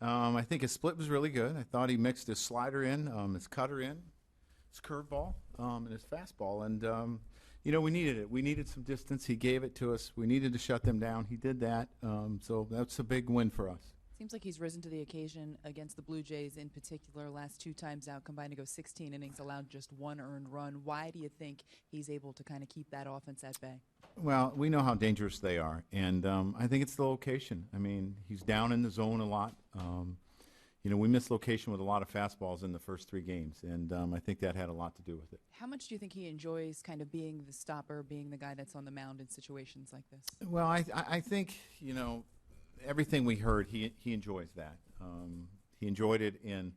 I think his split was really good. I thought he mixed his slider in, his cutter in, his curveball, and his fastball. And, we needed it. We needed some distance. He gave it to us. We needed to shut them down. He did that. So that's a big win for us. Seems like he's risen to the occasion against the Blue Jays in particular. Last 2 times out, combined to go 16 innings, allowed just 1 earned run. Why do you think he's able to kind of keep that offense at bay? Well, we know how dangerous they are, and I think it's the location. I mean, he's down in the zone a lot. We missed location with a lot of fastballs in the first 3 games, and I think that had a lot to do with it. How much do you think he enjoys kind of being the stopper, being the guy that's on the mound in situations like this? Well, I think, everything we heard, he enjoys that. He enjoyed it in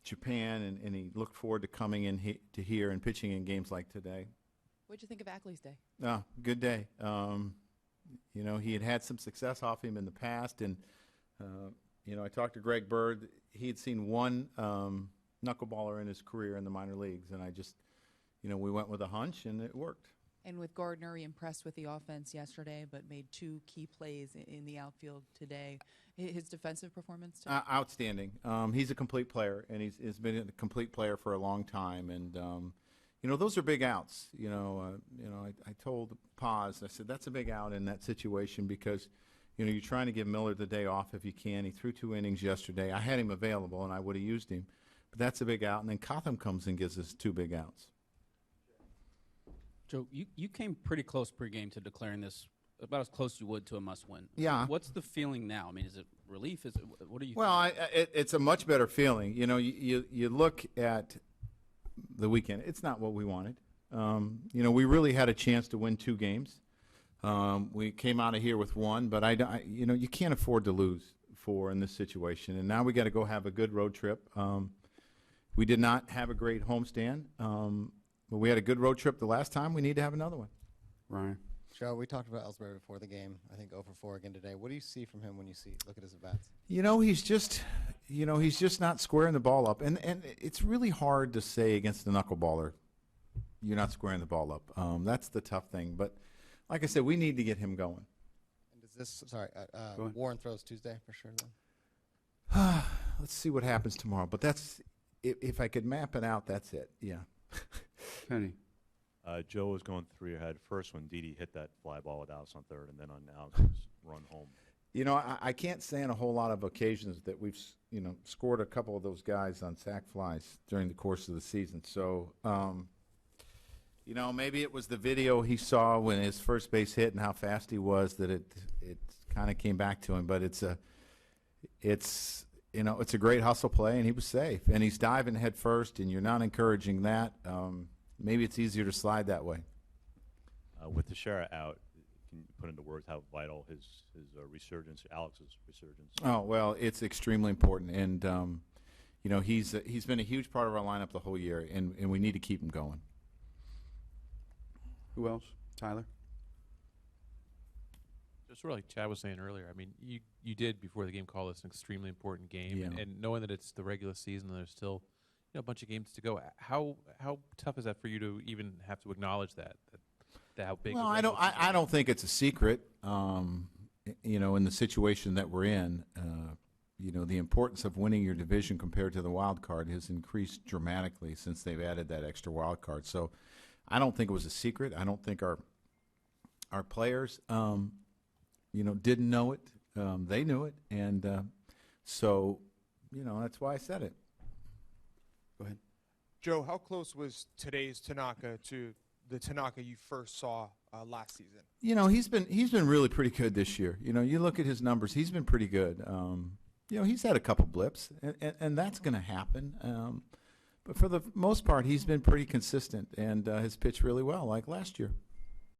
Japan, and he looked forward to coming in to here and pitching in games like today. What did you think of Ackley's day? Good day. He had some success off him in the past, and I talked to Greg Bird. He had seen 1 knuckleballer in his career in the minor leagues, and I just, we went with a hunch, and it worked. And with Gardner, he impressed with the offense yesterday, but made 2 key plays in the outfield today. His defensive performance today? Outstanding. He's a complete player, and he's been a complete player for a long time. And those are big outs. I told Paz, I said that's a big out in that situation because you're trying to give Miller the day off if you can. He threw 2 innings yesterday. I had him available, and I would have used him, but that's a big out. And then Cotham comes and gives us 2 big outs. Joe, you came pretty close pregame to declaring this about as close as you would to a must-win. Yeah. What's the feeling now? I mean, is it relief? Is it what are you? Well, it's a much better feeling. You look at the weekend. It's not what we wanted. We really had a chance to win 2 games. We came out of here with 1, but you can't afford to lose 4 in this situation. And now we got to go have a good road trip. We did not have a great homestand. But we had a good road trip the last time. We need to have another one. Ryan. Joe, we talked about Ellsbury before the game. I think 0 for 4 again today. What do you see from him when you look at his at-bats? He's just not squaring the ball up. And it's really hard to say against a knuckleballer, you're not squaring the ball up. That's the tough thing. But like I said, we need to get him going. And does this, Warren throws Tuesday for sure then? Let's see what happens tomorrow. But that's, if I could map it out, that's it. Yeah. Penny. Joe was going 3 ahead first when Didi hit that fly ball with Alex on third, and then on Alex's run home. I can't say on a whole lot of occasions that we've, scored a couple of those guys on sac flies during the course of the season. So, maybe it was the video he saw when his first base hit and how fast he was that it kind of came back to him. But it's a great hustle play, and he was safe. And he's diving head first, and you're not encouraging that. Maybe it's easier to slide that way. With Teixeira out, can you put into words how vital his resurgence, Alex's resurgence? Oh, well, it's extremely important. And, he's been a huge part of our lineup the whole year, and we need to keep him going. Who else? Tyler? Just like Chad was saying earlier, I mean, you did before the game call this an extremely important game, Yeah. and knowing that it's the regular season and there's still a bunch of games to go. How tough is that for you to even have to acknowledge that how big? Well, I don't think it's a secret. In the situation that we're in, the importance of winning your division compared to the wild card has increased dramatically since they've added that extra wild card. So, I don't think it was a secret. I don't think our players. Didn't know it. They knew it, and so that's why I said it. Go ahead. Joe, how close was today's Tanaka to the Tanaka you first saw last season? He's been really pretty good this year. You look at his numbers; he's been pretty good. He's had a couple blips, and that's going to happen. But for the most part, he's been pretty consistent and has pitched really well, like last year.